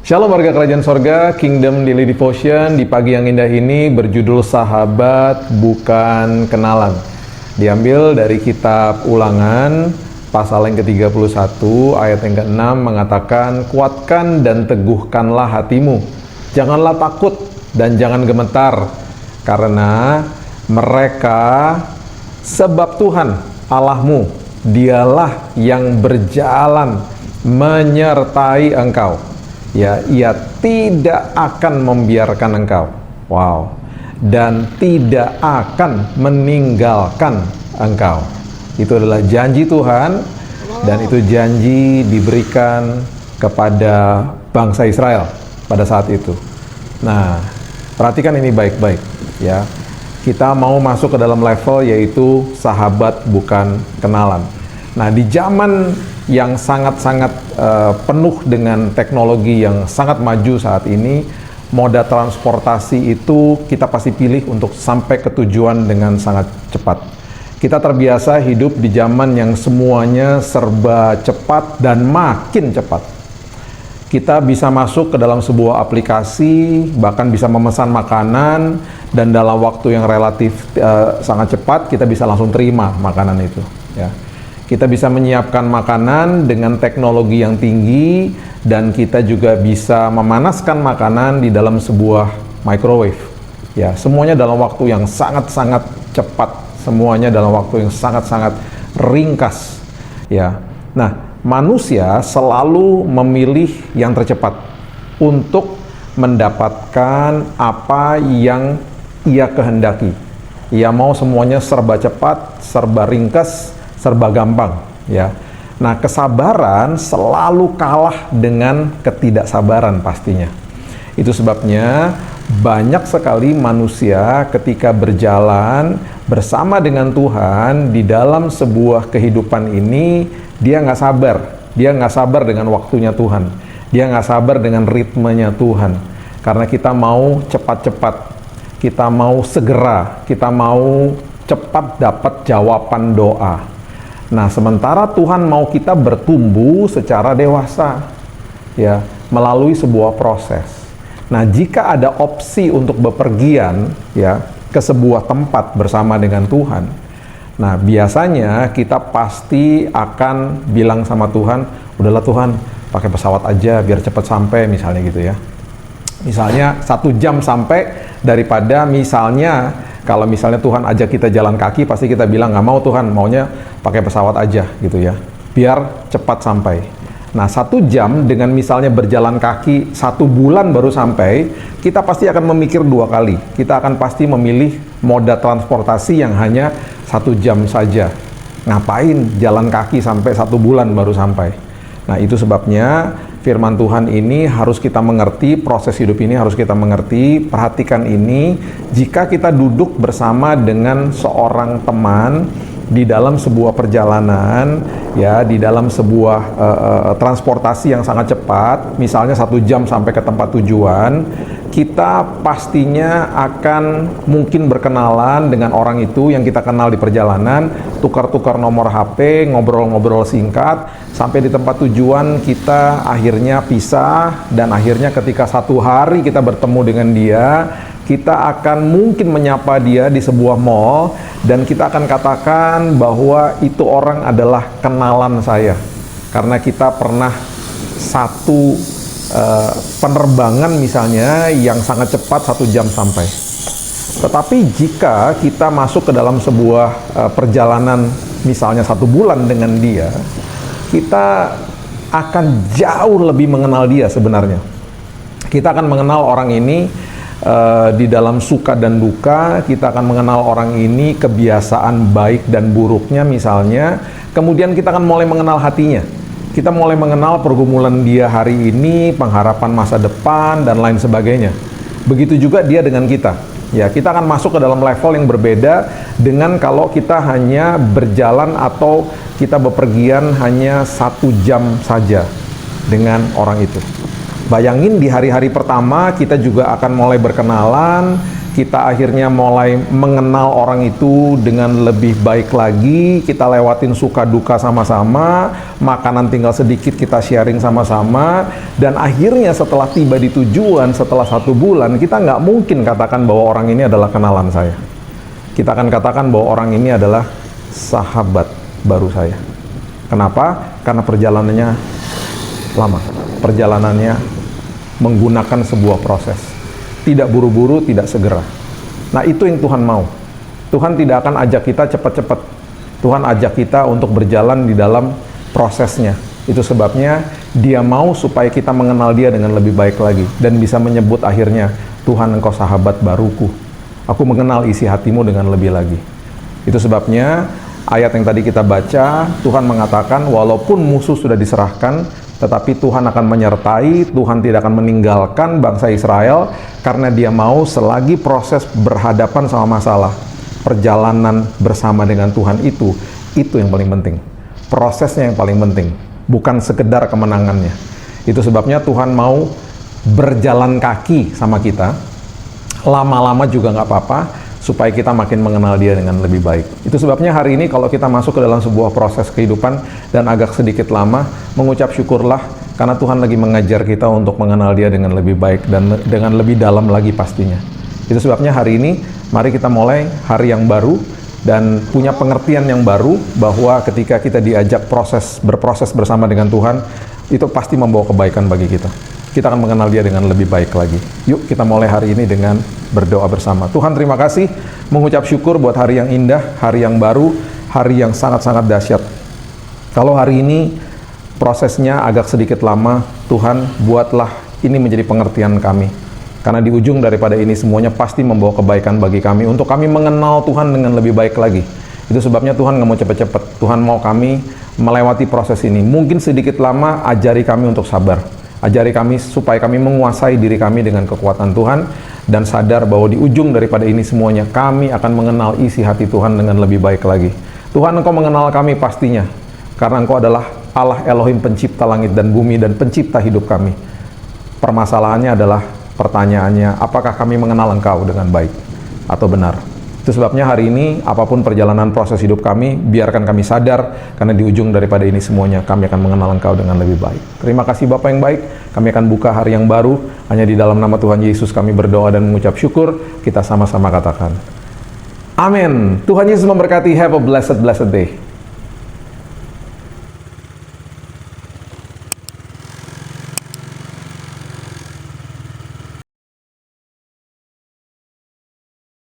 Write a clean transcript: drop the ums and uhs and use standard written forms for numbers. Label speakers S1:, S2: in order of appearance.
S1: Shalom warga kerajaan sorga, Kingdom Daily Devotion di pagi yang indah ini berjudul Sahabat Bukan Kenalan. Diambil dari kitab Ulangan, pasal yang ke-31, ayat yang ke-6 mengatakan, kuatkan dan teguhkanlah hatimu, janganlah takut dan jangan gemetar, karena mereka sebab Tuhan Allahmu, dialah yang berjalan menyertai engkau. Ya, ia tidak akan membiarkan engkau. Wow. Dan tidak akan meninggalkan engkau. Itu adalah janji Tuhan, dan itu janji diberikan kepada bangsa Israel pada saat itu. Nah, perhatikan ini baik-baik ya. Kita mau masuk ke dalam level yaitu sahabat bukan kenalan. Nah, di zaman yang sangat-sangat penuh dengan teknologi yang sangat maju saat ini, moda transportasi itu kita pasti pilih untuk sampai ke tujuan dengan sangat cepat. Kita terbiasa hidup di zaman yang semuanya serba cepat dan makin cepat. Kita bisa masuk ke dalam sebuah aplikasi, bahkan bisa memesan makanan, dan dalam waktu yang relatif sangat cepat kita bisa langsung terima makanan itu ya. Kita bisa menyiapkan makanan dengan teknologi yang tinggi, dan kita juga bisa memanaskan makanan di dalam sebuah microwave. Ya, semuanya dalam waktu yang sangat-sangat cepat, semuanya dalam waktu yang sangat-sangat ringkas. Ya. Nah, manusia selalu memilih yang tercepat untuk mendapatkan apa yang ia kehendaki. Ia mau semuanya serba cepat, serba ringkas, serba gampang, ya. Nah, kesabaran selalu kalah dengan ketidaksabaran pastinya. Itu sebabnya banyak sekali manusia ketika berjalan bersama dengan Tuhan di dalam sebuah kehidupan ini, dia nggak sabar. Dia nggak sabar dengan waktunya Tuhan. Dia nggak sabar dengan ritmenya Tuhan. Karena kita mau cepat-cepat, kita mau segera, kita mau cepat dapat jawaban doa. Nah, sementara Tuhan mau kita bertumbuh secara dewasa, ya, melalui sebuah proses. Nah, jika ada opsi untuk bepergian, ya, ke sebuah tempat bersama dengan Tuhan, nah, biasanya kita pasti akan bilang sama Tuhan, udahlah Tuhan, pakai pesawat aja biar cepat sampai, misalnya gitu ya. Misalnya 1 jam sampai, daripada misalnya kalau misalnya Tuhan ajak kita jalan kaki, pasti kita bilang nggak mau Tuhan, maunya pakai pesawat aja gitu ya, biar cepat sampai. Nah, 1 jam dengan misalnya berjalan kaki 1 bulan baru sampai, kita pasti akan memikir 2 kali. Kita akan pasti memilih moda transportasi yang hanya 1 jam saja. Ngapain jalan kaki sampai 1 bulan baru sampai? Nah, itu sebabnya firman Tuhan ini harus kita mengerti, proses hidup ini harus kita mengerti. Perhatikan ini, jika kita duduk bersama dengan seorang teman di dalam sebuah perjalanan, ya, di dalam sebuah transportasi yang sangat cepat, misalnya 1 jam sampai ke tempat tujuan, kita pastinya akan mungkin berkenalan dengan orang itu yang kita kenal di perjalanan, tukar-tukar nomor HP, ngobrol-ngobrol singkat, sampai di tempat tujuan kita akhirnya pisah, dan akhirnya ketika 1 hari kita bertemu dengan dia, kita akan mungkin menyapa dia di sebuah mall, dan kita akan katakan bahwa itu orang adalah kenalan saya, karena kita pernah satu penerbangan misalnya yang sangat cepat 1 jam sampai. Tetapi jika kita masuk ke dalam sebuah perjalanan misalnya 1 bulan dengan dia, kita akan jauh lebih mengenal dia sebenarnya. Kita akan mengenal orang ini di dalam suka dan duka, kita akan mengenal orang ini kebiasaan baik dan buruknya misalnya, kemudian kita akan mulai mengenal hatinya. Kita mulai mengenal pergumulan dia hari ini, pengharapan masa depan, dan lain sebagainya. Begitu juga dia dengan kita. Ya, kita akan masuk ke dalam level yang berbeda dengan kalau kita hanya berjalan atau kita bepergian hanya 1 jam saja dengan orang itu. Bayangin di hari-hari pertama kita juga akan mulai berkenalan, kita akhirnya mulai mengenal orang itu dengan lebih baik lagi, kita lewatin suka duka sama-sama, makanan tinggal sedikit kita sharing sama-sama, dan akhirnya setelah tiba di tujuan, setelah 1 bulan, kita nggak mungkin katakan bahwa orang ini adalah kenalan saya. Kita akan katakan bahwa orang ini adalah sahabat baru saya. Kenapa? Karena perjalanannya lama, perjalanannya menggunakan sebuah proses. Tidak buru-buru, tidak segera. Nah, itu yang Tuhan mau. Tuhan tidak akan ajak kita cepat-cepat. Tuhan ajak kita untuk berjalan di dalam prosesnya. Itu sebabnya Dia mau supaya kita mengenal Dia dengan lebih baik lagi. Dan bisa menyebut akhirnya, Tuhan engkau sahabat baruku. Aku mengenal isi hatimu dengan lebih lagi. Itu sebabnya ayat yang tadi kita baca, Tuhan mengatakan walaupun musuh sudah diserahkan, tetapi Tuhan akan menyertai, Tuhan tidak akan meninggalkan bangsa Israel, karena Dia mau selagi proses berhadapan sama masalah, perjalanan bersama dengan Tuhan itu yang paling penting. Prosesnya yang paling penting, bukan sekedar kemenangannya. Itu sebabnya Tuhan mau berjalan kaki sama kita, lama-lama juga nggak apa-apa, supaya kita makin mengenal Dia dengan lebih baik. Itu sebabnya hari ini kalau kita masuk ke dalam sebuah proses kehidupan dan agak sedikit lama, mengucap syukurlah karena Tuhan lagi mengajar kita untuk mengenal Dia dengan lebih baik dan dengan lebih dalam lagi pastinya. Itu sebabnya hari ini mari kita mulai hari yang baru dan punya pengertian yang baru bahwa ketika kita diajak berproses bersama dengan Tuhan, itu pasti membawa kebaikan bagi kita. Kita akan mengenal Dia dengan lebih baik lagi. Yuk kita mulai hari ini dengan berdoa bersama. Tuhan, terima kasih, mengucap syukur buat hari yang indah, hari yang baru, hari yang sangat-sangat dahsyat. Kalau hari ini prosesnya agak sedikit lama, Tuhan buatlah ini menjadi pengertian kami. Karena di ujung daripada ini semuanya pasti membawa kebaikan bagi kami, untuk kami mengenal Tuhan dengan lebih baik lagi. Itu sebabnya Tuhan nggak mau cepet-cepet. Tuhan mau kami melewati proses ini. Mungkin sedikit lama, ajari kami untuk sabar. Ajari kami supaya kami menguasai diri kami dengan kekuatan Tuhan dan sadar bahwa di ujung daripada ini semuanya kami akan mengenal isi hati Tuhan dengan lebih baik lagi. Tuhan, Engkau mengenal kami pastinya karena Engkau adalah Allah Elohim pencipta langit dan bumi dan pencipta hidup kami. Permasalahannya adalah pertanyaannya, apakah kami mengenal Engkau dengan baik atau benar? Itu sebabnya hari ini, apapun perjalanan proses hidup kami, biarkan kami sadar, karena di ujung daripada ini semuanya, kami akan mengenal Engkau dengan lebih baik. Terima kasih Bapa yang baik, kami akan buka hari yang baru, hanya di dalam nama Tuhan Yesus kami berdoa dan mengucap syukur, kita sama-sama katakan. Amin. Tuhan Yesus memberkati, have a blessed day.